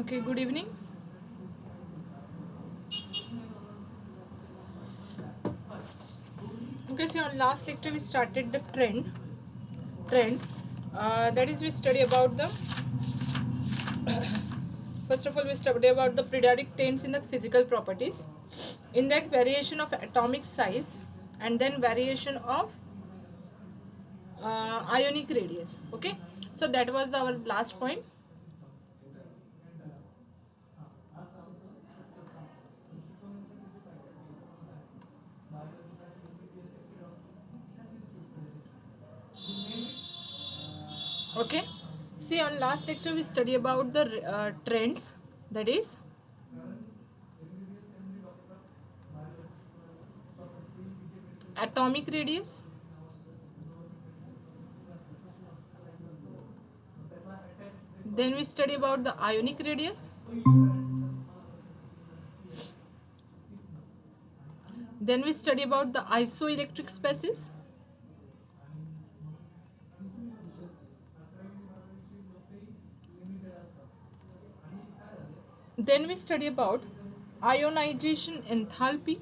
Okay, good evening. Okay, so on last lecture we started the trends. That is, we study about the first of all we study about the periodic trends in the physical properties. In that, variation of atomic size, and then variation of ionic radius. Okay, so that was our last point. Okay, see, on last lecture we study about the trends, that is atomic radius, then we study about the ionic radius, then we study about the isoelectric spaces, then we study about ionization enthalpy,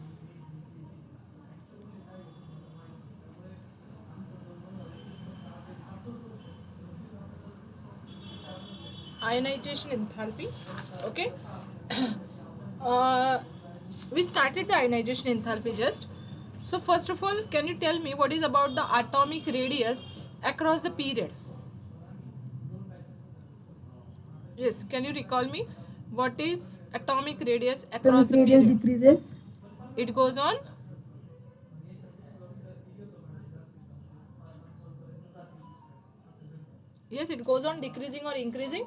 ionization enthalpy. Okay, uh, we started the ionization enthalpy just. So first of all, can you tell me what is about the atomic radius across the period? Yes, can you recall me what is atomic radius across Atomic the radius period? decreases. It goes on. Yes, it goes on decreasing or increasing.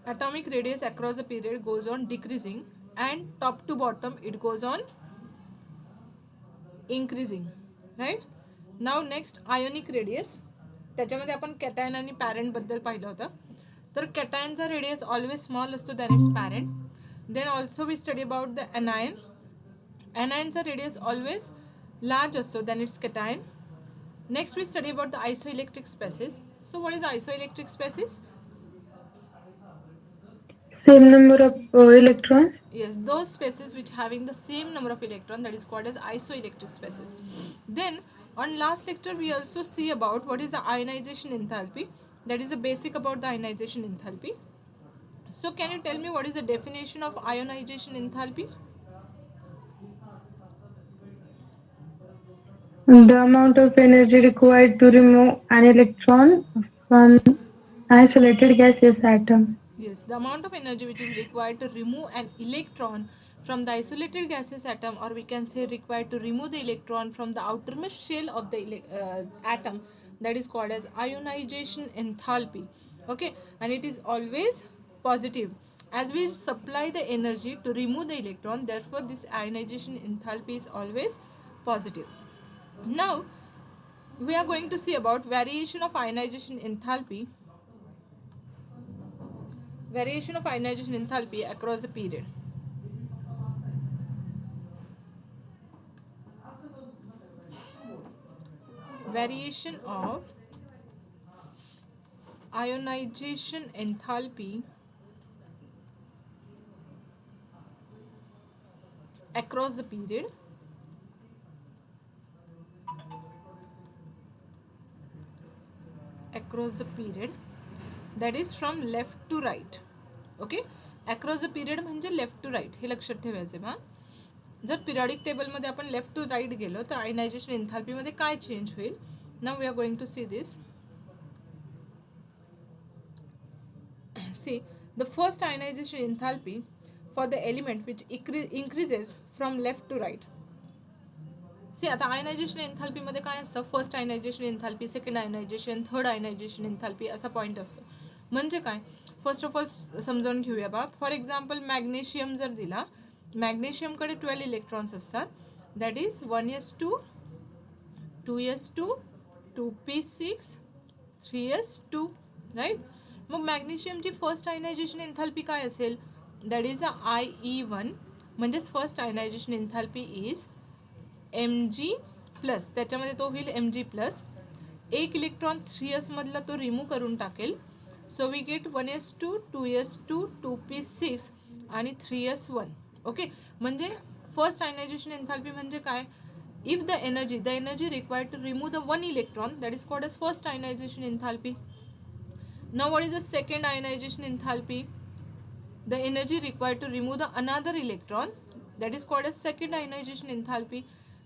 Atomic radius across the period goes on decreasing, and top to bottom it goes on increasing, right? Now next, ionic radius. त्याच्यामध्ये आपण cation आणि parent बद्दल पाहिलं होतं. तर कॅटायनचा radius always small असतो than its parent. Then also we study about the anion. एनायनचा रेडियस ऑलवेज लार्ज असतो than its cation. Next we study about the isoelectric species. So what is isoelectric species? Same number of electrons. Yes, those spaces which having the same number of electron, that is called as isoelectric spaces. Then on last lecture we also see about what is the ionization enthalpy. That is the basic about the ionization enthalpy. So can you tell me what is the definition of ionization enthalpy? The amount of energy required to remove an electron from isolated gaseous atom. Yes, the amount of energy which is required to remove an electron from the isolated gaseous atom, or we can say required to remove the electron from the outermost shell of the atom, that is called as ionization enthalpy. Okay, and it is always positive as we supply the energy to remove the electron. Therefore, this ionization enthalpy is always positive. Now, we are going to see about variation of ionization enthalpy. Variation of ionization enthalpy across a period. Variation of ionization enthalpy across the period. Across the period, that is from left to right. Okay, across the period म्हणजे left to right, हे लक्षात ठेवायचं बा. जर periodic टेबलमध्ये आपण left to right गेलो तर आयनायझेशन एन्थाल्पीमध्ये काय चेंज होईल? Now we are going to see this. See the first ionization enthalpy for the element which increases from left to right. See आता आयनायझेशन एन्थाल्पीमध्ये काय असतं? First ionization enthalpy, second ionization, third ionization enthalpy असा point असतो. म्हणजे काय? First of all समजावून घेऊया बा. फॉर एक्झाम्पल मॅग्नेशियम जर दिला, मॅग्नेशियमकडे 12 इलेक्ट्रॉन्स असतात. That is 1s2, 2s2, 2p6, 3s2, right. मग मॅग्नेशियमची फर्स्ट आयनायझेशन एन्थाल्पी काय असेल? That is the IE1. म्हणजेच first ionization enthalpy is mg plus, त्याच्यामध्ये तो होईल mg प्लस. एक इलेक्ट्रॉन 3s मधला तो रिमूव्ह करून टाकेल. So we get 1s2 2s2 2p6 आणि 3s1. ओके, म्हणजे फर्स्ट आयनायझेशन एन्थाल्पी म्हणजे काय? If the energy required to remove the one electron, that is called as first ionization enthalpy. Now what is the second ionization enthalpy? The energy required to remove the another electron, that is called as second ionization enthalpy.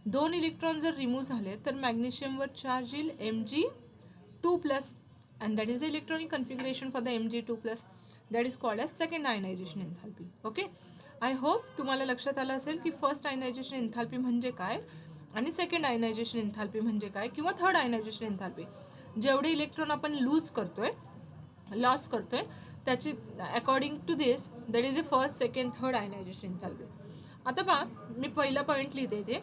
दोन electron जर remove झाले तर मॅग्नेशियमवर charge येईल Mg2+, and that is the electronic configuration for the Mg2+. that is called as second ionization enthalpy. okay, I hope तुम्हाला लक्षात आलं असेल की फर्स्ट आयनायझेशन एन्थाल्पी म्हणजे काय आणि सेकंड आयनायझेशन एन्थाल्पी म्हणजे काय, किंवा थर्ड आयनायझेशन एन्थाल्पी. जेवढे इलेक्ट्रॉन आपण लॉस करतोय त्याची according to this that is the first second third ionization enthalpy. आता पहा, मी पहिला पॉईंट लिहिते इथे,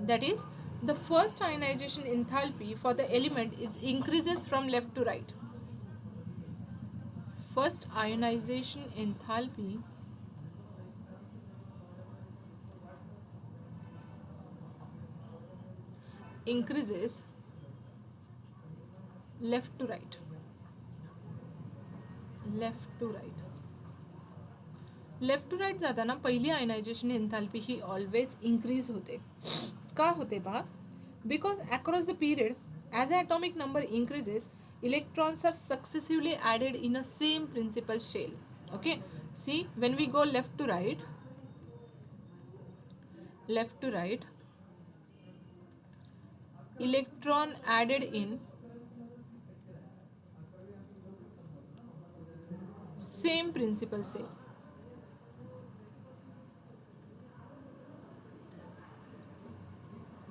that is the first ionization enthalpy for the element is increases from left to right. फर्स्ट आयनायझेशन एन्थाल्पी increases left to right. Left to right जाताना पहिली आयनायझेशन एन्थाल्पी ही ऑलवेज इंक्रीज होते. का होते पहा? Because across the period as a atomic number increases, electrons are successively added in a same principal shell. Okay, see when we go left to right, electron added in same principal cell.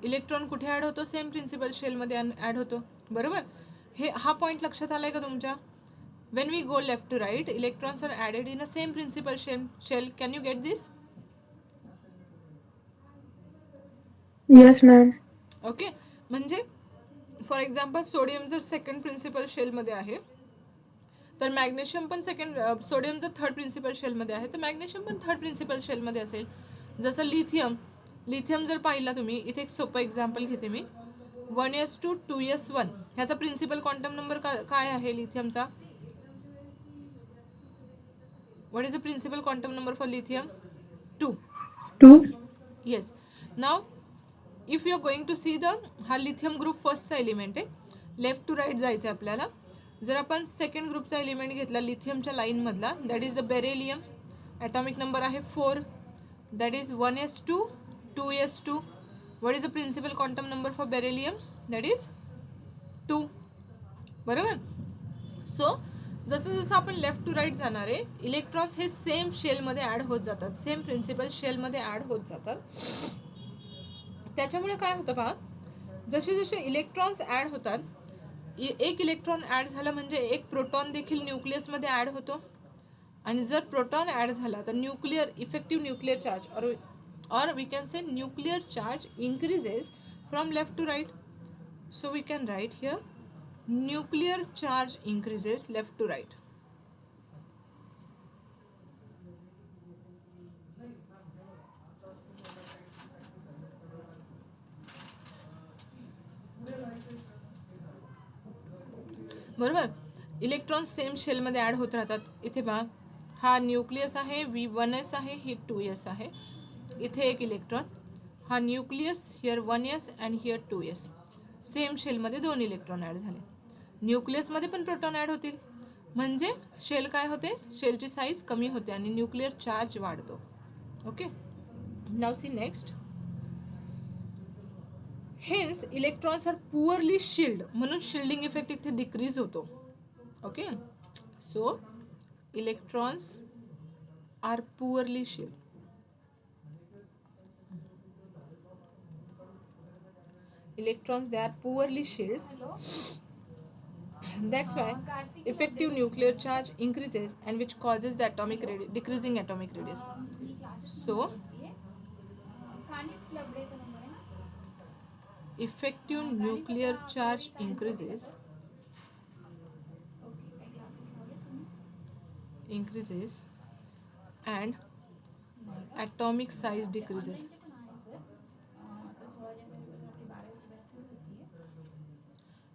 Electron कुठे add होतो? Same principal शेलमध्ये add होतो. बरोबर, हा point लक्षात आलाय का तुमच्या? When we go left to right, electrons are added in a same principal shell. Can you get this? Yes ma'am. Okay, म्हणजे फॉर एक्झाम्पल सोडियम जर सेकंड प्रिन्सिपल शेलमध्ये आहे तर मॅग्नेशियम पण सोडियम जर थर्ड प्रिन्सिपल शेलमध्ये आहे तर मॅग्नेशियम पण third principal शेलमध्ये असेल. जसं लिथियम जर पाहिला तुम्ही, इथे एक सोपं एक्झाम्पल घेते मी. 1s2 2s1 ह्याचा प्रिन्सिपल क्वांटम नंबर काय आहे लिथियमचा? What is the principal quantum number for lithium? 2. Yes. Now if you are going to see हा लिथियम ग्रुप फर्स्टचा एलिमेंट आहे. लेफ्ट टू राईट जायचं आहे आपल्याला. जर आपण सेकंड ग्रुपचा एलिमेंट घेतला लिथियमच्या लाईनमधला, that is the beryllium. Atomic number आहे 4. That is 1s2 2s2. What is the principal quantum number for beryllium? That is 2. बरोबर. सो जसं जसं आपण लेफ्ट टू राईट जाणार आहे, इलेक्ट्रॉन्स हे सेम शेलमध्ये ॲड होत जातात, सेम प्रिन्सिपल शेलमध्ये ॲड होत जातात. त्याच्यामुळे काय होतं पहा, जसे जसे इलेक्ट्रॉन्स ॲड होतात, एक इलेक्ट्रॉन ॲड झाला म्हणजे एक प्रोटॉन देखील न्यूक्लियसमध्ये ॲड होतो. आणि जर प्रोटॉन ॲड झाला तर effective nuclear charge or we can say nuclear charge increases from left to right. So we can write here nuclear charge increases left to right. बरोबर, इलेक्ट्रॉन सेम शेलमध्ये add होत राहतात. इथे पहा, हा न्यूक्लियस आहे, V1s आहे, ही 2s आहे. इथे एक इलेक्ट्रॉन, हा nucleus, here 1s and here 2s. Same शेलमध्ये दोन इलेक्ट्रॉन ॲड झाले. न्यूक्लियसमध्ये पण प्रोटॉन ॲड होतील, म्हणजे शेल काय होते? शेलची साईज कमी होते आणि न्यूक्लिअर चार्ज वाढतो. Okay, now see next. Hence electrons are poorly shield, म्हणून शिल्डिंग इफेक्ट इथे डिक्रीज होतो. Okay, so electrons are poorly shield. Electrons, they are poorly shielded. That's why effective nuclear charge increases, and which causes the decreasing atomic radius. So effective nuclear charge increases and atomic size decreases.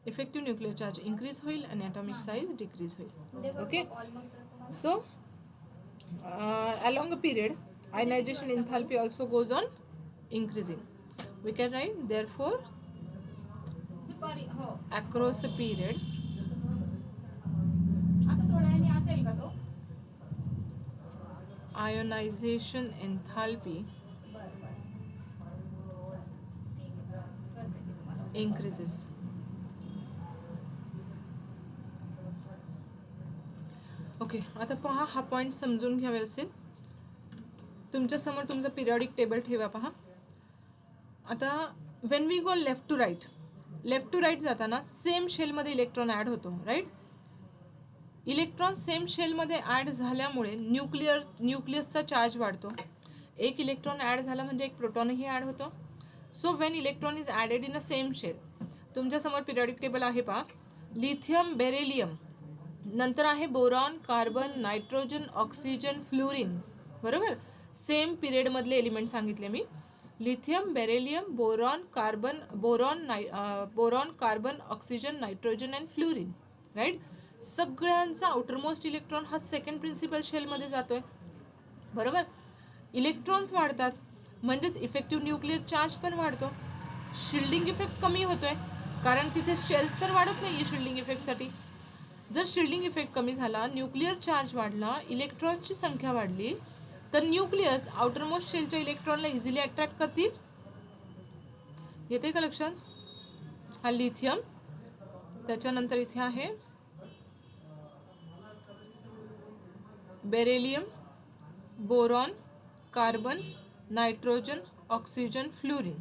Effective nuclear charge increase होईल आणि atomic size decrease होईल. Okay, so along a period ionization enthalpy also goes on increasing. We can write therefore across a period ionization enthalpy increases. Okay, आता पहा हा point समजून घ्या व्यवस्थित. तुमच्यासमोर तुमचं पिरियॉडिक टेबल ठेवा. पहा आता when we go left to right जाताना सेम शेलमध्ये इलेक्ट्रॉन ॲड होतो. राईट, इलेक्ट्रॉन सेम शेलमध्ये ॲड झाल्यामुळे न्यूक्लियसचा चार्ज वाढतो. एक इलेक्ट्रॉन ॲड झाला म्हणजे एक प्रोटॉनही ॲड होतो. So when electron is added in a same shell, तुमच्यासमोर पिरियॉडिक टेबल आहे. पहा लिथियम, बेरिलियम, नंतर आहे boron, carbon, nitrogen, oxygen, fluorine. बरोबर, सेम पिरियडमधले एलिमेंट सांगितले मी. Lithium, beryllium, boron, carbon, oxygen, nitrogen and fluorine. Right, सगळ्यांचा आउटरमोस्ट इलेक्ट्रॉन हा सेकंड प्रिन्सिपल शेलमध्ये जातोय. बरोबर, इलेक्ट्रॉन्स वाढतात म्हणजेच इफेक्टिव्ह न्यूक्लिअर चार्ज पण वाढतो. शिल्डिंग इफेक्ट कमी होतोय कारण तिथे शेल्स तर वाढत नाही आहे शिल्डिंग इफेक्टसाठी. जर शिल्डिंग इफेक्ट कमी झाला, न्यूक्लिअर चार्ज वाढला, इलेक्ट्रॉन्सची संख्या वाढली, तर न्यूक्लियस आउटरमोस्ट शेलच्या इलेक्ट्रॉनला इझिली अट्रॅक्ट करतील. येते का लक्षात? हा लिथियम, त्याच्यानंतर इथे आहे beryllium, boron, carbon, nitrogen, oxygen, fluorine.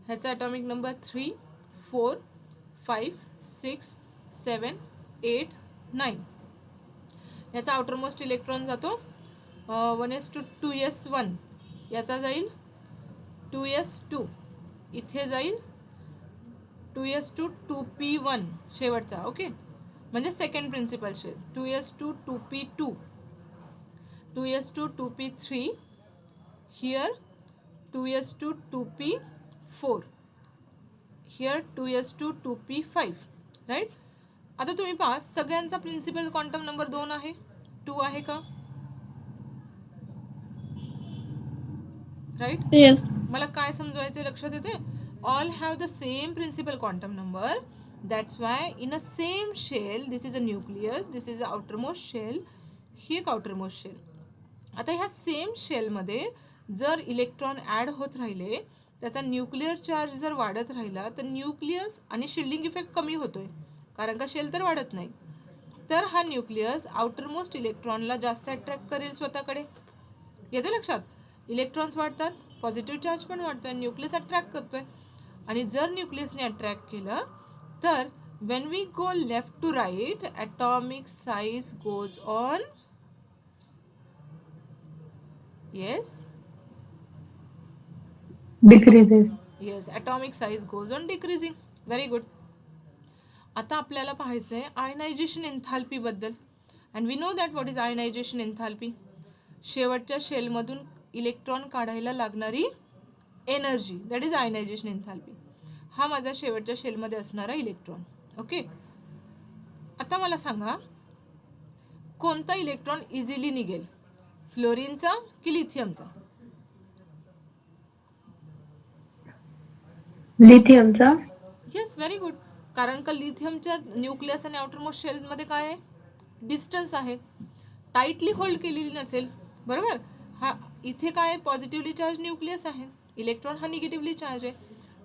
ह्याचा ॲटॉमिक नंबर 3, 4, 5, 6, 7, 8, 9. याचा आउटरमोस्ट इलेक्ट्रॉन जातो 1s2 याचा जाईल 2s2, इथे जाईल 2s2 2p1 शेवटचा. ओके, म्हणजे second principal shell 2s2 2p2, 2s2 2p3, here 2s2 2p4, here 2s2 2p5. Right, आता तुम्ही पहा सगळ्यांचा प्रिन्सिपल क्वांटम नंबर 2 आहे, 2 आहे का? राईट, मला काय समजवायचे लक्षात येते? All have the same principal quantum number. That's why in a same shell, this is a nucleus, this is a outermost shell, ही एक आउटरमोस्ट शेल. आता ह्या सेम शेलमध्ये जर इलेक्ट्रॉन ॲड होत राहिले, त्याचा न्यूक्लिअर चार्ज जर वाढत राहिला, तर न्यूक्लियस आणि शिल्डिंग इफेक्ट कमी होतोय कारण का शेल तर वाढत नाही. तर हा न्यूक्लियस आउटरमोस्ट इलेक्ट्रॉनला जास्त अट्रॅक्ट करेल स्वतःकडे. येते लक्षात? इलेक्ट्रॉन्स वाढतात, पॉझिटिव्ह चार्ज पण वाढतोय, न्यूक्लियस अट्रॅक्ट करतोय. आणि जर न्यूक्लियसने अट्रॅक्ट केलं तर when we go left to right, atomic size goes on decreases. Atomic size goes on decreasing. Very good. आता आपल्याला पाहायचं आहे आयनायझेशन एन्थाल्पी बद्दल. And we know that what is ionization enthalpy. शेवटच्या शेलमधून इलेक्ट्रॉन काढायला लागणारी energy, that is ionization enthalpy. हा माझा शेवटच्या शेलमध्ये असणारा इलेक्ट्रॉन. ओके, आता मला सांगा कोणता इलेक्ट्रॉन इझिली निघेल, फ्लोरीनचा की लिथियमचा? लिथियमचा. Yes, very good. कारण का लिथियमच्या न्यूक्लियस आणि आउटरमोस्ट शेलमध्ये काय आहे? डिस्टन्स आहे, टाईटली होल्ड केलेली नसेल. बरोबर, हा इथे काय पॉझिटिव्हली चार्ज न्यूक्लियस आहे, इलेक्ट्रॉन हा निगेटिव्हली चार्ज आहे.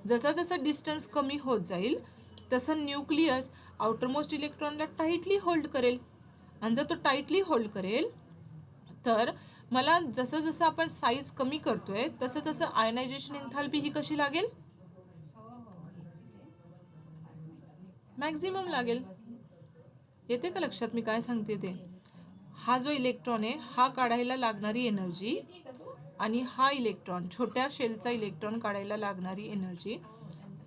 जसं जसं डिस्टन्स कमी होत जाईल तसं न्यूक्लियस आउटरमोस्ट इलेक्ट्रॉनला टाईटली होल्ड करेल. आणि जर तो टाईटली होल्ड करेल तर मला जसं जसं आपण साईज कमी करतोय तसं तसं आयनायझेशन एन्थाल्पी ही कशी लागेल? मॅक्झिमम लागेल. येते का लक्षात मी काय सांगते ते? हा जो इलेक्ट्रॉन आहे हा काढायला लागणारी एनर्जी आणि हा इलेक्ट्रॉन, छोट्या शेलचा इलेक्ट्रॉन काढायला लागणारी एनर्जी,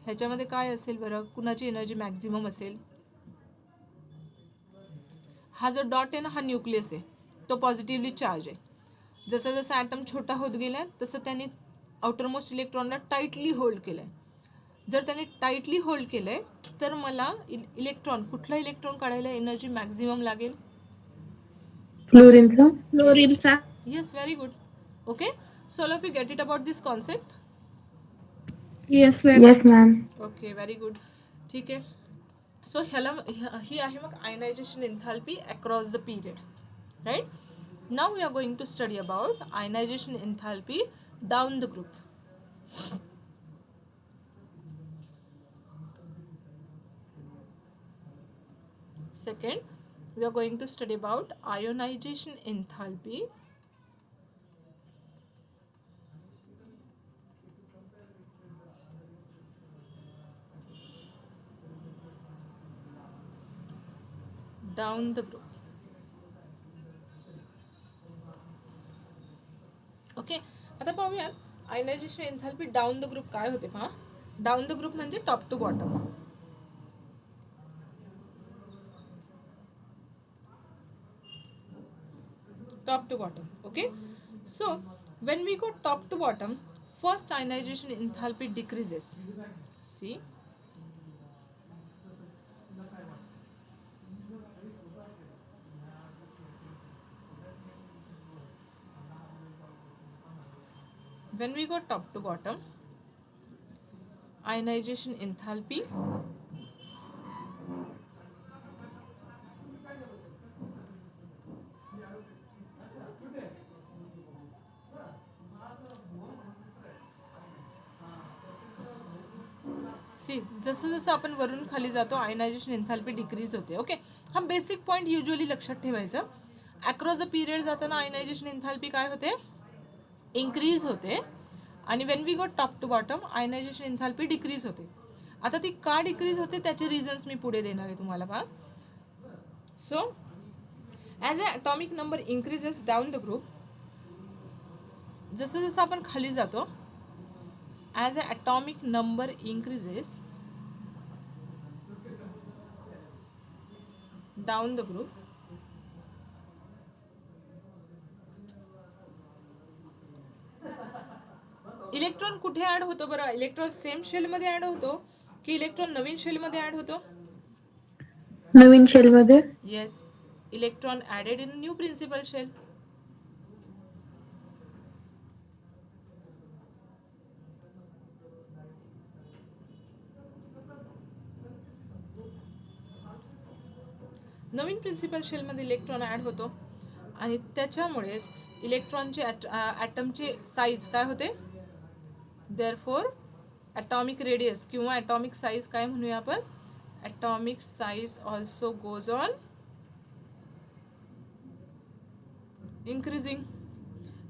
ह्याच्यामध्ये काय असेल बरं? कुणाची एनर्जी मॅक्झिमम असेल? हा जो डॉट आहे ना, हा न्यूक्लियस आहे, तो पॉझिटिव्हली चार्ज आहे. जसं जसं ॲटम छोटा होत गेला तसं त्याने आउटरमोस्ट इलेक्ट्रॉनला टाईटली होल्ड केलं आहे. जर त्याने टाईटली होल्ड केलंय तर मला इलेक्ट्रॉन, कुठला इलेक्ट्रॉन काढायला एनर्जी मॅक्झिमम लागेल? फ्लोरीनचा. फ्लोरीनचा. Yes, very good. Okay, so all of you get it about this concept? Yes ma'am. Yes ma'am. Okay, very good. ठीक आहे. सो ह्याला ही आहे मग ionization enthalpy across the period, right? Now we are going to study about ionization enthalpy down the group. Second, we are going to study about ionization enthalpy down the group. Okay, आता पाहूयात ionisation enthalpy down the group काय होते. पहा, down the group म्हणजे top to bottom. Top to bottom. Okay, so when we go top to bottom, first ionization enthalpy decreases. See, when we go top to bottom, ionization enthalpy see, जसं जसं आपण वरून खाली जातो ionisation enthalpy decrease होते. Okay, हा basic point usually लक्षात ठेवायचं. अक्रॉस द पिरियड जाताना आयनायझेशन एन्थॅल्पी काय होते? इन्क्रीज होते. आणि when we go top to bottom ionization enthalpy decrease होते. आता ती का डिक्रीज होते त्याचे रिझन्स मी पुढे देणार आहे तुम्हाला. पहा, so as a atomic number increases down the group, जसं जसं आपण खाली जातो, as an atomic number increases down the group, electron कुठे ऍड होतो बरं? इलेक्ट्रॉन सेम शेल मध्ये ऍड होतो की इलेक्ट्रॉन नवीन शेल मध्ये ऍड होतो? नवीन शेल मध्ये. Yes, electron added in new principal shell. नवीन प्रिन्सिपल शेलमध्ये इलेक्ट्रॉन ॲड होतो आणि त्याच्यामुळेच इलेक्ट्रॉनचे ॲटमचे साईज काय होते? देअरफॉर ॲटॉमिक रेडियस किंवा ॲटॉमिक साईज काय म्हणूया आपण? Atomic size also goes on increasing.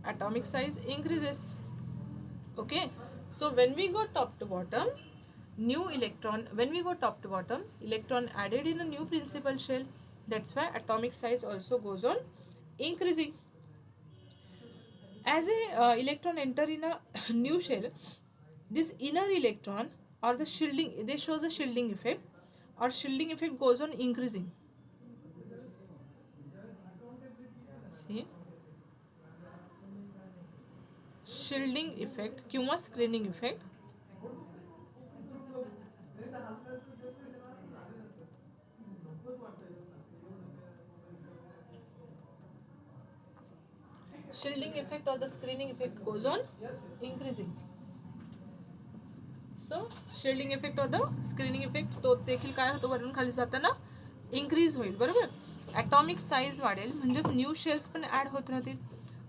Atomic size increases. Okay, so when we go top to bottom, new electron, when we go top to bottom, electron added in a new principal shell, that's why atomic size also goes on increasing. As a electron enter in a new shell, this inner electron or the shielding, they shows a shielding effect or shielding effect goes on increasing. See, shielding effect किंवा screening effect shielding effect or the screening effect goes on increasing. So shielding effect or the screening effect तो देखील काय होतो? वरून खाली जाताना increase होईल. बरोबर, ॲटॉमिक साईज वाढेल म्हणजेच न्यू शेल्स पण ॲड होत राहतील.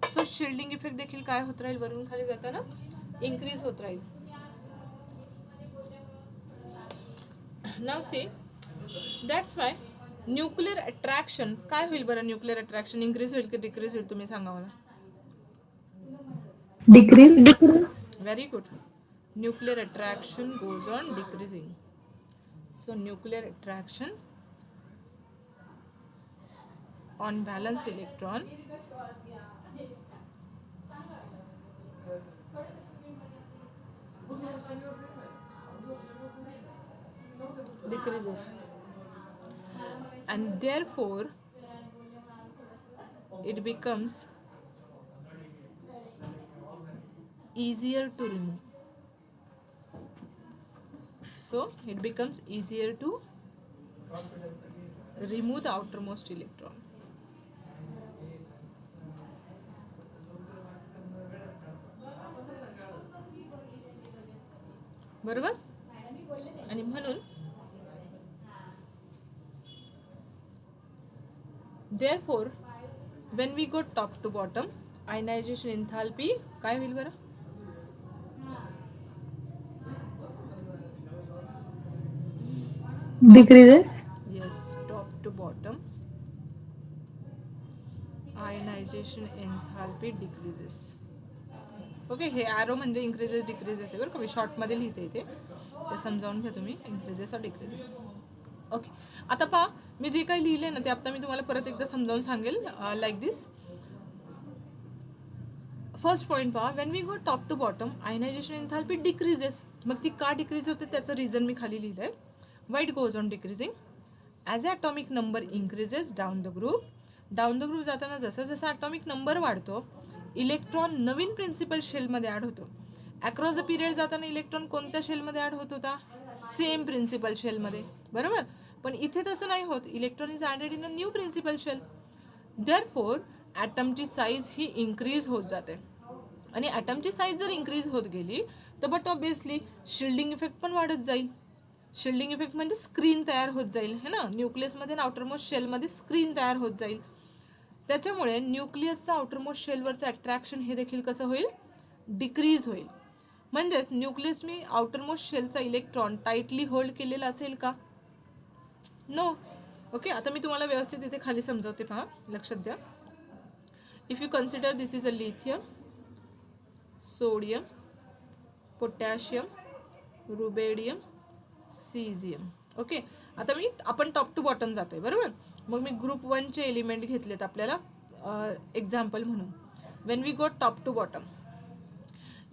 सो शिल्डिंग इफेक्ट देखील काय होत राहील? वरून खाली जाताना इन्क्रीज होत राहील. Now see, that's why nuclear attraction काय होईल बरं? न्यूक्लिअर अट्रॅक्शन इन्क्रीज होईल की डिक्रीज होईल? तुम्ही सांगा मला. Decrease. Very good. Nuclear attraction goes on decreasing. So nuclear attraction on valence electron decreases and therefore it becomes easier to remove. So it becomes easier to remove the outermost electron. बरोबर. आणि म्हणून therefore when we go top to bottom ionization enthalpy काय होईल बरं? Decreases. Yes, top to bottom ionization enthalpy decreases. Okay, हे arrow म्हणजे increases decreases आहे बरं का, मी शॉर्टमध्ये लिहिते इथे, ते समजावून घ्या तुम्ही, इंक्रीजेस और डिक्रीजेस. ओके, आता पहा मी जे काही लिहिले ना ते आता मी तुम्हाला परत एकदा समजावून सांगेल लाईक दिस. फर्स्ट पॉईंट पहा, when we go top to bottom ionization enthalpy decreases. मग ती का डिक्रीज होते त्याचं रिझन मी खाली लिहिलं आहे. Why it goes on decreasing? As a atomic number increases down the group. Down the group जाताना जसं जसं ॲटॉमिक नंबर वाढतो इलेक्ट्रॉन नवीन प्रिन्सिपल शेलमध्ये ॲड होतो. अक्रॉस द पिरियड जाताना इलेक्ट्रॉन कोणत्या शेलमध्ये ॲड होत होता? सेम प्रिन्सिपल शेलमध्ये, बरोबर. पण इथे तसं नाही होत, electron is added in a new principal shell. Therefore ॲटमची साईज ही इन्क्रीज होत जाते. आणि ॲटमची साईज जर इन्क्रीज होत गेली तर बट ऑब्वियसली शिल्डिंग इफेक्ट पण वाढत जाईल. शिल्डिंग इफेक्ट म्हणजे स्क्रीन तयार होत जाईल है ना, न्यूक्लियसमध्ये आणि आउटरमोस्ट शेलमध्ये स्क्रीन तयार होत जाईल. त्याच्यामुळे न्यूक्लियसचा आउटरमोस्ट शेलवरचं अट्रॅक्शन हे देखील कसं होईल? डिक्रीज होईल. म्हणजेच न्यूक्लियस मी आउटरमोस्ट शेलचा इलेक्ट्रॉन टाईटली होल्ड केलेला असेल का? नो. ओके, आता मी तुम्हाला व्यवस्थित इथे खाली समजावते, पहा, लक्षात द्या. If you consider this is a lithium, sodium, potassium, rubidium, caesium. Okay, आता आपण टॉप टू बॉटम जातोय, बरोबर. मग मी ग्रुप 1चे एलिमेंट घेतलेत आपल्याला एक्झाम्पल म्हणून. When we go top to bottom,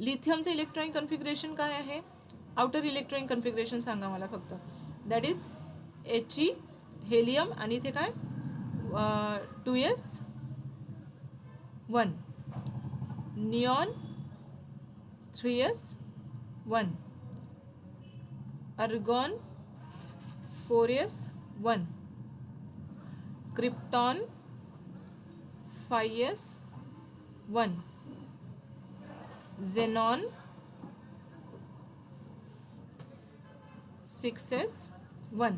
लिथियमचं इलेक्ट्रॉनिक कन्फिगरेशन काय आहे? आउटर इलेक्ट्रॉनिक कन्फिगरेशन सांगा मला फक्त. दॅट इज He, हेलियम, आणि इथे काय 2s1, neon 3s1, argon 4s1, krypton 5s1, xenon 6s1.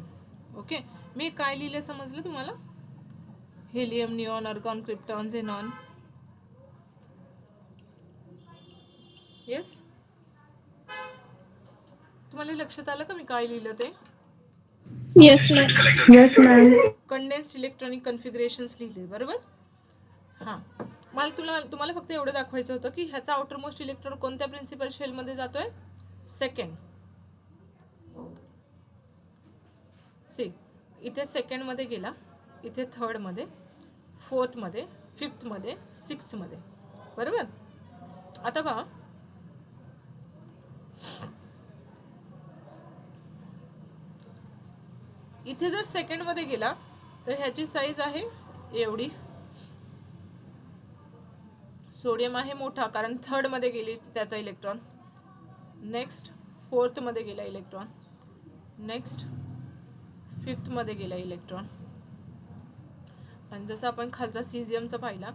Okay, मी काय लिहिले समजलं तुम्हाला? Helium, neon, argon, krypton, xenon. Yes, तुम्हाला लक्षात आलं का मी काय लिहिलं ते? Yes, ma'am. Yes, ma'am. Condensed electronic configurations लिहिले, बरोबर. हां, मला तुम्हाला फक्त एवढं दाखवायचं होतं की ह्याचा आउटरमोस्ट इलेक्ट्रॉन कोणत्या प्रिन्सिपल शेलमध्ये जातोय? सेकंड. सी, इथे सेकंडमध्ये गेला, इथे थर्डमध्ये, फोर्थमध्ये, फिफ्थमध्ये, सिक्स्थमध्ये, बरोबर. आता पहा, इथे जर सेकंडमध्ये गेला तर ह्याची साईज आहे एवढी. सोडियम आहे मोठा कारण थर्डमध्ये गेली त्याचा इलेक्ट्रॉन. नेक्स्ट फोर्थमध्ये गेला इलेक्ट्रॉन. नेक्स्ट फिफ्थमध्ये गेला इलेक्ट्रॉन. आणि जसं आपण खालचा सीझियमचा पाहिला,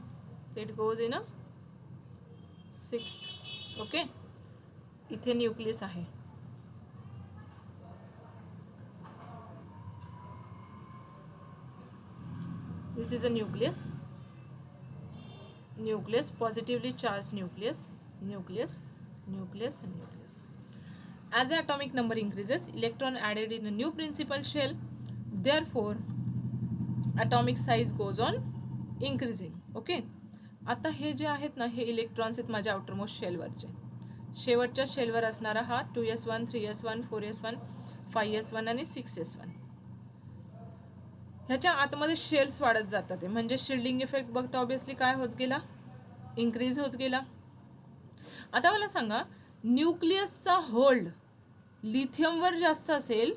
it goes in a sixth. Okay, इथे न्यूक्लियस आहे. This is a nucleus. Nucleus, positively charged nucleus, nucleus, nucleus, and nucleus. As the atomic number increases, electron added in a new principal shell. Therefore, atomic size goes on increasing. Okay. आता हे जे आहेत ना, हे electrons आहेत माझ्या outermost शेलवरचे. शेवटच्या शेलवर असणारा हा 2s1, 3s1, 4s1, 5s1 आणि 6s1. ह्याच्या आतमध्ये शेल्स वाढत जातात ते, म्हणजे शिल्डिंग इफेक्ट बघता ऑब्विसली काय होत गेला? इन्क्रीज होत गेला. आता मला सांगा, न्यूक्लियसचा होल्ड लिथियमवर जास्त असेल,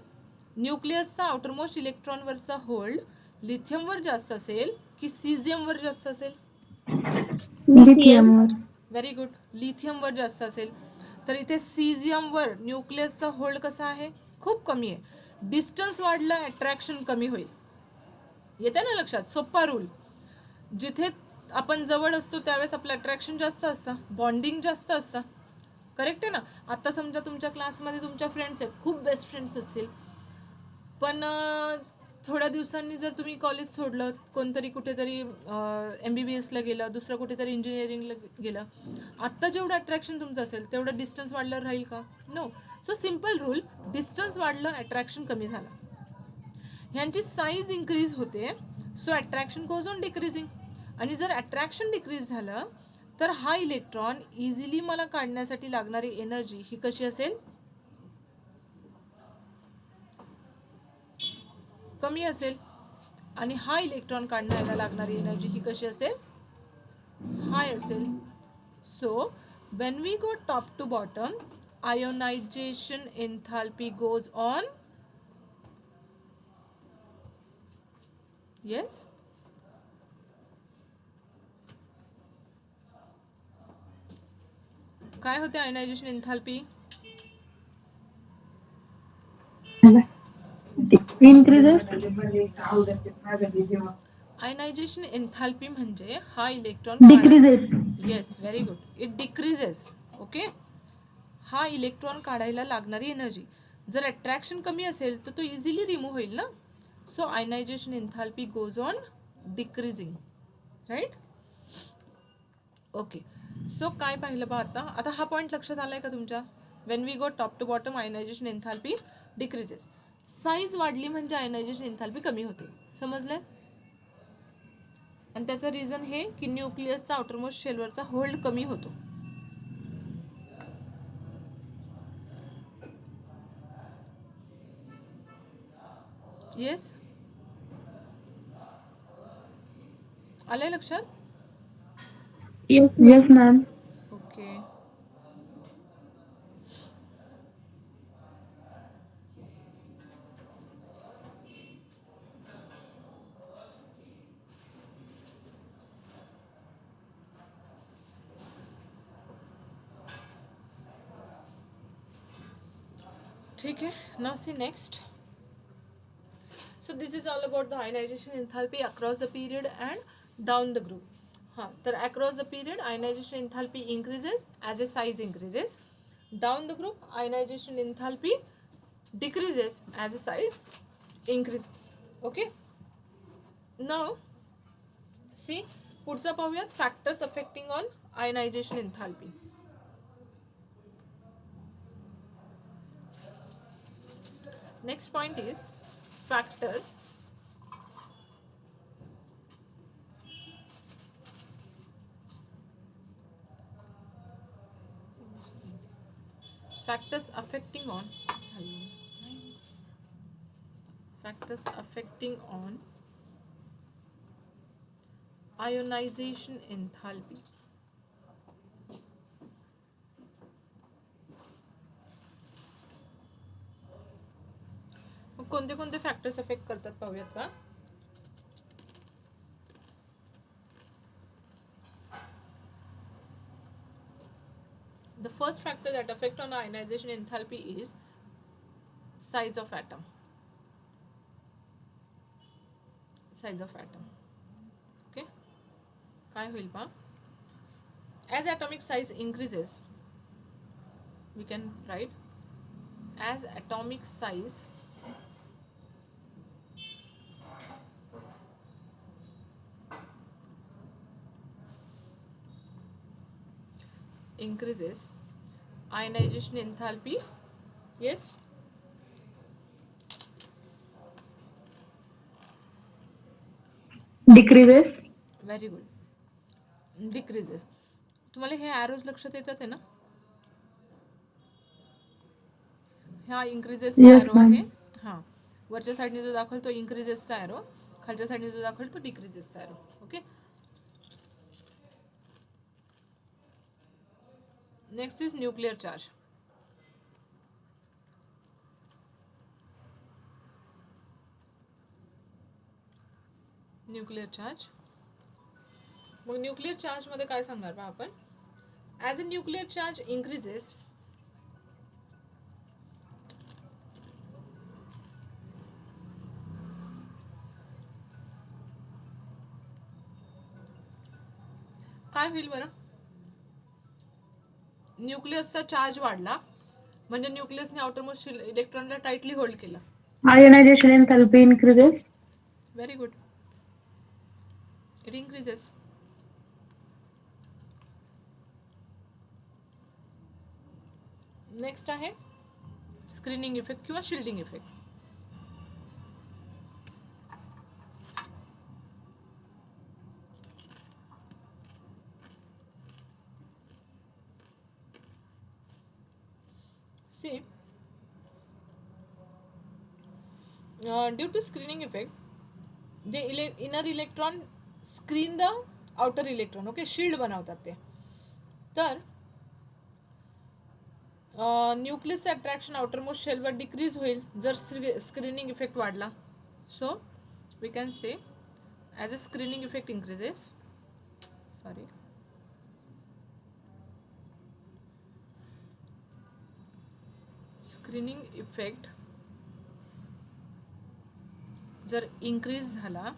न्यूक्लियसचा आउटरमोस्ट इलेक्ट्रॉनवरचा होल्ड लिथियमवर जास्त असेल की सीझियमवर जास्त असेल? लिथियमवर. व्हेरी गुड, लिथियमवर जास्त असेल. तर इथे सीझियमवर न्यूक्लियसचा होल्ड कसा आहे? खूप कमी आहे. डिस्टन्स वाढलं अट्रॅक्शन कमी होईल. येते ना लक्षात? सोप्पा रूल. जिथे आपण जवळ असतो त्यावेळेस आपलं अट्रॅक्शन जास्त असतं, बॉन्डिंग जास्त असतं. करेक्ट आहे ना? आता समजा तुमच्या क्लासमध्ये तुमच्या फ्रेंड्स आहेत, खूप बेस्ट फ्रेंड्स असतील, पण थोड्या दिवसांनी जर तुम्ही कॉलेज सोडलं, कोणतरी कुठेतरी MBBSला गेलं, दुसरं कुठेतरी इंजिनिअरिंगला गेलं, आत्ता जेवढं अट्रॅक्शन तुमचं असेल तेवढं डिस्टन्स वाढल्यावर राहील का? No. So simple rule, distance वाढलं अट्रॅक्शन कमी झालं. ह्यांची साईज इन्क्रीज होते, so attraction goes on decreasing. आणि जर अट्रॅक्शन डिक्रीज झालं तर हा इलेक्ट्रॉन इझिली मला काढण्यासाठी लागणारी एनर्जी ही कशी असेल? कमी असेल. आणि हा इलेक्ट्रॉन काढण्याला लागणारी एनर्जी ही कशी असेल? हाय असेल. So when we go top to bottom, ionization enthalpy goes on. Yes. काय होते आयनायझेशन एन्थाल्पी? increases. आयनायझेशन एन्थाल्पी म्हणजे हा electron Decreases. Yes, very good. It decreases. Okay. हा इलेक्ट्रॉन काढायला लागणारी एनर्जी. जर अट्रॅक्शन कमी असेल तर तो इझिली रिमूव्ह होईल ना. So ionization enthalpy goes on decreasing. Right? Okay. So काय पाहिलं बा आता? आता हा पॉईंट लक्षात आलाय का तुमच्या? When we go top to bottom ionization enthalpy decreases. Size वाढली म्हणजे आयनायझेशन एन्थाल्पी कमी होते. समजलंय? आणि त्याचं रिझन हे की न्यूक्लियसचा आउटरमोस्ट शेलवरचा होल्ड कमी होतो. येस, आलंय लक्षात? Yes, Yes, ma'am. ओके. ठीक आहे. Now see next. So this is all about the ionization enthalpy across the period and down the group. तर across the period ionization enthalpy increases as a size increases. Down the group ionization enthalpy decreases as a size increases. Okay. Now see, पुढचा पाहूयात factors affecting on ionization enthalpy. Next point is factors affecting on ionization enthalpy. कोणते कोणते factors affect करतात पाहूयात का? The first factor that affect on ionization enthalpy is size of atom. Size of atom. Okay. काय होईल पहा? As atomic size increases, we can write as atomic size increases, ionization enthalpy, yes, Decreases. very good, decreases. तुम्हाला हे arrows लक्षात येतात आहे ना? हा increases चा Yes, arrow ma'am. आहे. हां, वरच्या साईडने जो दाखवतो तो increases चा arrow, खालच्या साईडने जो दाखवतो तो decreases चा arrow. Okay. Next is nuclear charge. Nuclear charge. मग न्यूक्लिअर चार्ज मध्ये काय सांगणार बा आपण? As a nuclear charge increases, काय होईल बरं? न्यूक्लियसचा चार्ज वाढला म्हणजे न्यूक्लियसने आउटरमोस्ट इलेक्ट्रॉनला टाइटली होल्ड केलं. Ionization enthalpy increases. Very good, it increases. Next आहे स्क्रीनिंग इफेक्ट किंवा shielding effect. See, due to screening effect, the inner electron screen the outer electron. Okay, shield बनवतात ते. तर न्यूक्लियसचं अट्रॅक्शन आउटरमोस्ट शेलवर decrease होईल जर स्क्रीनिंग इफेक्ट वाढला. So we can say as a screening effect increases. Sorry, screening effect जर increase झाला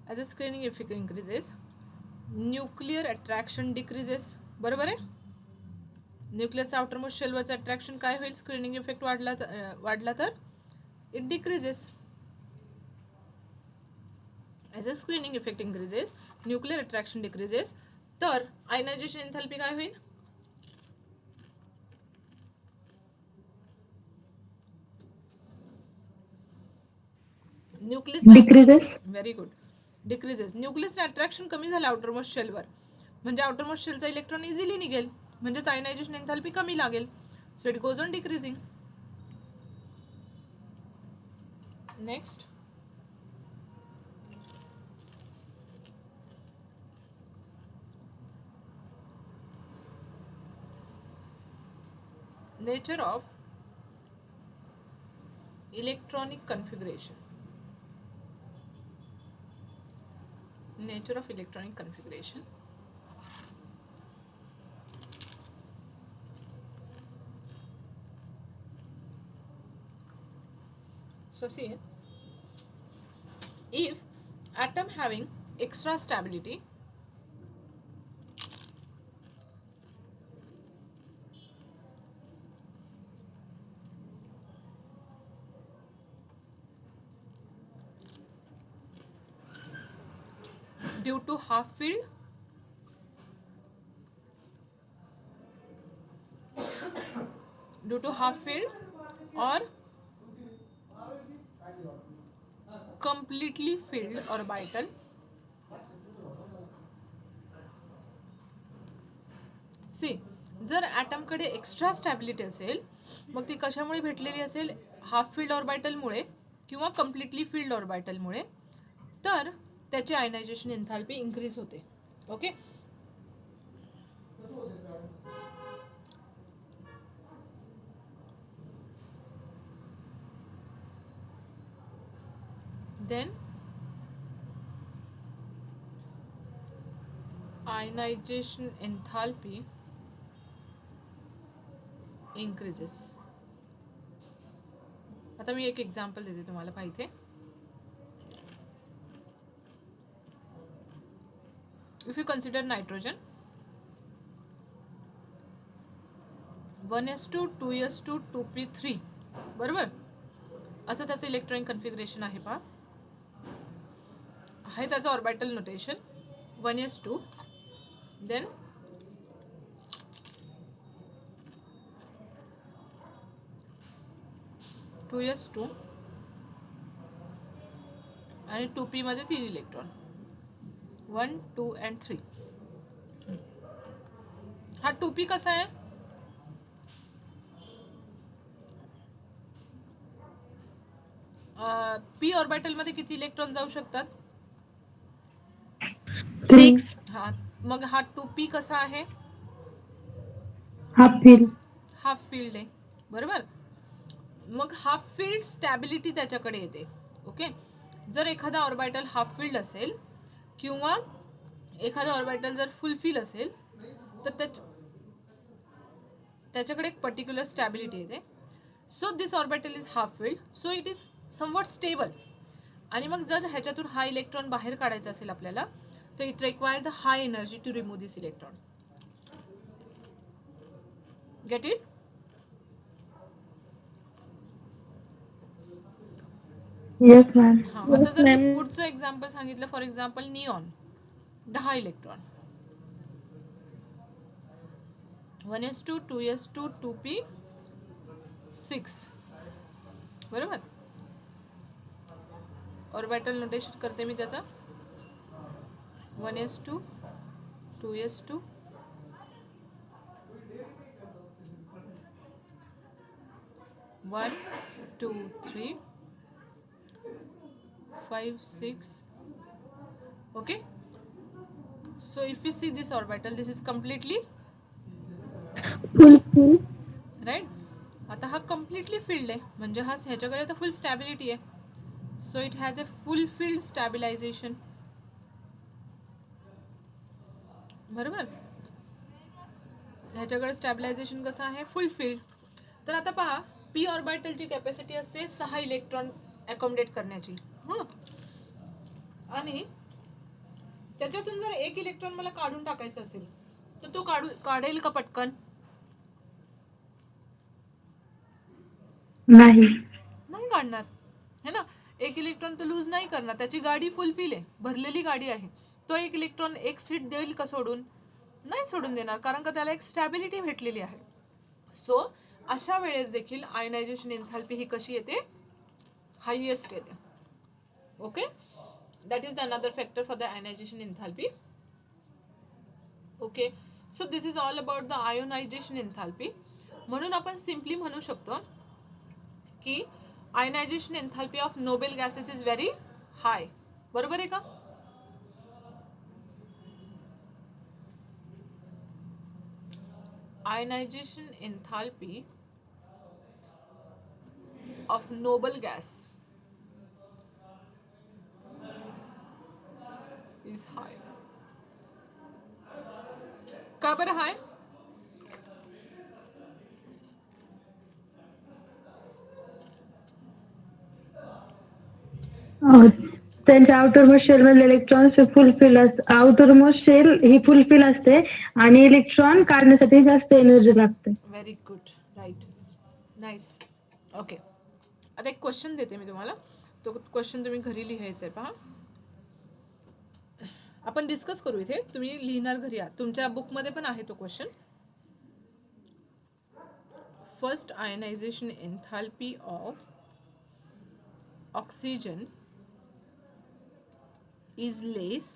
as a screening effect increases, nuclear attraction decreases. बरोबर आहे. न्यूक्लियसचा आउटरमोस्ट शेलवरचं अट्रॅक्शन काय होईल? स्क्रीनिंग इफेक्ट वाढला तर it decreases. As a screening effect increases, nuclear attraction decreases. तर ionisation enthalpy काय होईल? Decreases. Very good, decreases. न्यूक्लियसचं अट्रॅक्शन कमी झालं आउटरमोस्ट शेलवर म्हणजे आउटरमोस्ट शेलचा इलेक्ट्रॉन इझिली निघेल म्हणजेच आयनायझेशन एन्थॅल्पी कमी लागेल. So it goes on decreasing. Next, nature of electronic configuration. Nature of electronic configuration. So see, if atom having extra stability, due to half filled or completely filled orbital, see जर ॲटमकडे extra stability असेल मग ती कशामुळे भेटलेली असेल? Half filled ऑर्बिटलमुळे किंवा completely filled ऑर्बिटलमुळे. तर त्याची आयनायझेशन एन्थॅल्पी इन्क्रीज होते. Okay, then ionisation enthalpy increases. आता मी एक एक्झाम्पल देते तुम्हाला पाहिजे. If you consider nitrogen 1s2 2s2 2p3 बरोबर, असं त्याचं इलेक्ट्रॉनिक कन्फिगरेशन आहे. पहा, आहे त्याचं orbital notation 1s2, then 2s2 आणि 2p मध्ये 3 इलेक्ट्रॉन 1 2 and 3. हा 2p कसा आहे? पी ऑर्बिटल मध्ये किती इलेक्ट्रॉन जाऊ शकतात? 3. हा, मग हा 2p कसा आहे? Half filled. हाफ फील्ड आहे. बरोबर, मग हाफ फील्ड स्टॅबिलिटी त्याच्याकडे येते. ओके, जर एखादा ऑर्बिटल हाफ फील्ड असेल किंवा एखादा ऑर्बिटल जर फुल फिल असेल तर त्याच्याकडे एक पर्टिक्युलर स्टॅबिलिटी येते. So this orbital is half field, so it is somewhat stable. आणि मग जर ह्याच्यातून हा इलेक्ट्रॉन बाहेर काढायचा असेल आपल्याला, तर it require the high energy to remove this electron. Get it? Yes, ma'am. हां, आता Yes, जर मी ma'am. पुढचं एक्झाम्पल सांगितलं, for example neon, 10 electron, 1s2 2s2 2p6, बरोबर. ऑर्बिटल नोटेशन करते मी त्याचा, 1s2 2s2 1 2 3 5 6. Okay, so if you see this orbital, this is completely Fulfill. right. आता हा कम्प्लिटली फिल्ड आहे, म्हणजे हा ह्याच्याकडे तर फुल स्टॅबिलिटी आहे. So it has a fulfilled stabilisation, बरोबर. ह्याच्याकडे स्टॅबिलायझेशन कसं आहे, फुलफिल्ड. तर आता पहा, पी ऑर्बिटलची कॅपॅसिटी असते 6 इलेक्ट्रॉन अकोमोडेट करण्याची. हां, आणि त्याच्यातून जर एक इलेक्ट्रॉन मला काढून टाकायचं असेल, तर तो काढेल का पटकन? नाही. नाही काढणार, है ना. एक इलेक्ट्रॉन तो लूज नाही करणार, त्याची गाडी फुलफिल आहे, भरलेली गाडी आहे. तो एक इलेक्ट्रॉन एक सीट देईल का सोडून? नाही सोडून देणार, कारण का त्याला एक स्टॅबिलिटी भेटलेली आहे. सो अशा वेळेस देखील आयनायझेशन एन्थॅल्पी ही कशी येते, हायेस्ट येते. Okay, that is another factor for the ionisation enthalpy. Okay, so this is all about the ionisation enthalpy. म्हणून आपण सिम्पली म्हणू शकतो की ionisation enthalpy of noble gases is very high. बरोबर आहे का? Ionisation enthalpy of noble gas is high. का बरं हाय? त्यांच्या आउटरमोस्ट शेल मधले इलेक्ट्रॉन्स फुलफिल आउटरमोस्ट शेल ही फुलफिल असते आणि इलेक्ट्रॉन काढण्यासाठी जास्त एनर्जी लागते. Very good, right, nice. Okay, आता एक क्वेश्चन देते मी तुम्हाला. तो क्वेश्चन तुम्ही घरी लिहायचा आहे. पहा, आपण डिस्कस करू इथे, तुम्ही लिहिणार घरी आहात. तुमच्या बुकमध्ये पण आहे तो question. First ionisation enthalpy of oxygen is less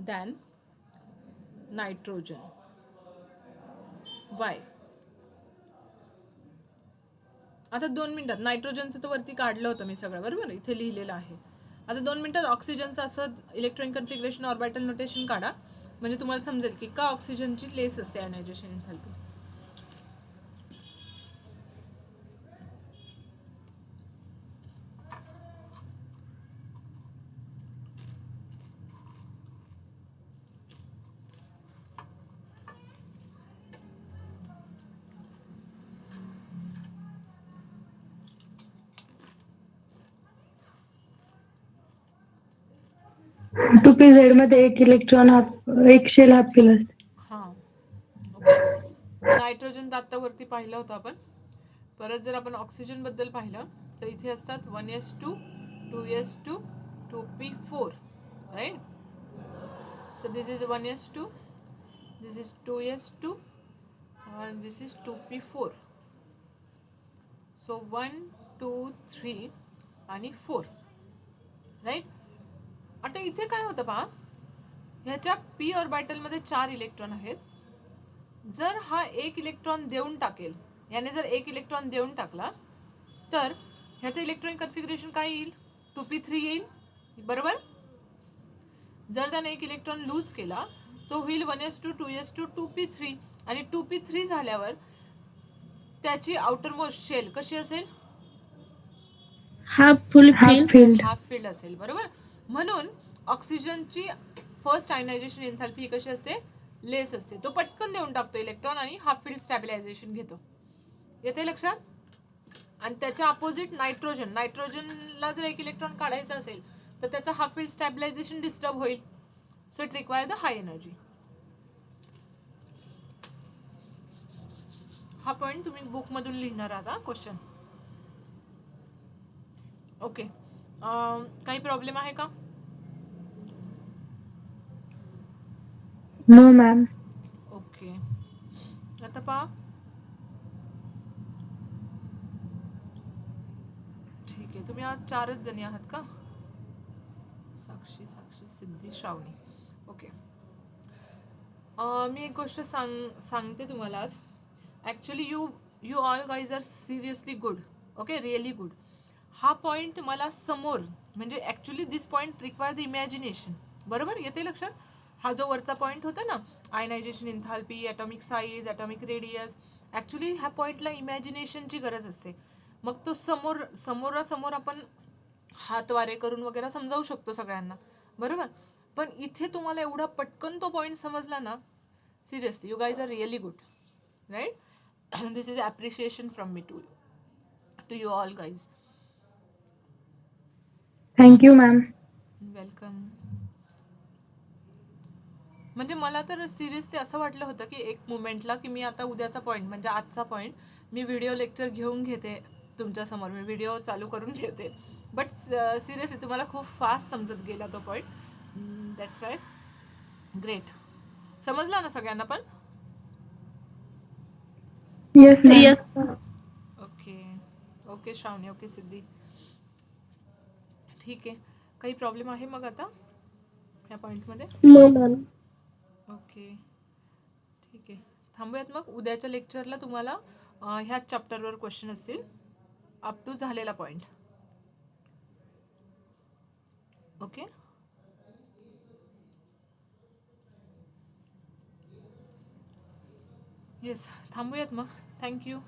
than nitrogen. Why? आता 2 मिनिटात नायट्रोजनचं तर वरती काढलं होतं मी सगळं, बरोबर, इथे लिहिलेलं आहे. आता 2 मिनिटात ऑक्सिजनचं असं इलेक्ट्रॉनिक कन्फिगरेशन ऑर्बिटल नोटेशन काढा, म्हणजे तुम्हाला समजेल की का ऑक्सिजनची लेस असते आयनायझेशन एन्थॅल्पी. टू पी झेड मध्ये एक इलेक्ट्रॉन एक शेल हाफ फिल असते. हां, ओके. नायट्रोजन तर आत्ता वरती पाहिलं होतं आपण. परत जर आपण ऑक्सिजन बद्दल पाहिलं तर इथे असतात 1s2 2s2 2p4, right. So this is 1s2, this is 2s2 and this is 2p4. so 1 2 3 आणि 4, राईट. आता इथे काय होतं पहा, ह्याच्या पी ऑर्बिटलमध्ये 4 इलेक्ट्रॉन आहेत. जर हा एक इलेक्ट्रॉन देऊन टाकेल, याने जर एक इलेक्ट्रॉन देऊन टाकला, तर ह्याचं इलेक्ट्रॉनिक कन्फिगरेशन काय येईल, 2p3 येईल, बरोबर. जर त्याने एक इलेक्ट्रॉन लूज केला, तो होईल 1s2 2s2 2p3, आणि 2p3 झाल्यावर त्याची आउटरमोस्ट शेल कशी असेल, Half fulfilled. हाफ फील्ड असेल, बरोबर. म्हणून ऑक्सिजनची फर्स्ट आयनायझेशन एन्थॅल्पी कशी असते, लेस असते. तो पटकन देऊन टाकतो इलेक्ट्रॉन आणि हाफ फील्ड स्टॅबिलायझेशन घेतो. येते लक्षात? आणि त्याच्या अपोजिट नायट्रोजन. नायट्रोजनला जर एक इलेक्ट्रॉन काढायचा असेल तर त्याचा हाफ फील्ड स्टॅबिलायझेशन डिस्टर्ब होईल. So it require the high energy. हा पॉईंट तुम्ही बुकमधून लिहिणार आहात क्वेश्चन. ओके. काही प्रॉब्लेम आहे का? No ma'am. ओके. आता पहा. ठीक आहे. तुम्ही आज 4च जणी आहात का? साक्षी, सिद्धी, श्रावणी. ओके. मी एक गोष्ट सांगते तुम्हाला आज. Actually you all guys are seriously good. Okay, really good. हा पॉईंट मला समोर म्हणजे actually this point require the imagination. बरोबर, येते लक्षात? हा जो वरचा पॉईंट होता ना, ionisation enthalpy, atomic size, atomic radius, actually ह्या पॉईंटला इमॅजिनेशनची गरज असते. मग तो समोरासमोर आपण हातवारे करून वगैरे समजावू शकतो सगळ्यांना. बरोबर, पण इथे तुम्हाला एवढा पटकन तो पॉईंट समजला ना, seriously you guys are really good. Right. This is appreciation from me to you all guys. Thank you ma'am. Welcome. म्हणजे मला तर सिरियसली असं वाटलं होतं की एक मुमेंटला की मी आता उद्याचा पॉईंट म्हणजे आजचा पॉईंट मी व्हिडिओ लेक्चर घेऊन घेते तुमच्यासमोर, मी व्हिडिओ चालू करून ठेवते. बट सिरियसली तुम्हाला खूप फास्ट समजत गेला तो पॉईंट. That's why. ग्रेट. समजला ना सगळ्यांना पण? Yes ma'am. Yes. Okay. Okay Shravani. Okay Siddhi. ठीक आहे. काही प्रॉब्लेम आहे मग आता ह्या पॉईंटमध्ये? No ma'am. ओके. ठीक आहे. थांबूयात मग. उद्याच्या लेक्चरला तुम्हाला ह्याच चॅप्टरवर क्वेश्चन असतील अप टू झालेला पॉईंट. ओके. येस, थांबूयात मग. थँक्यू.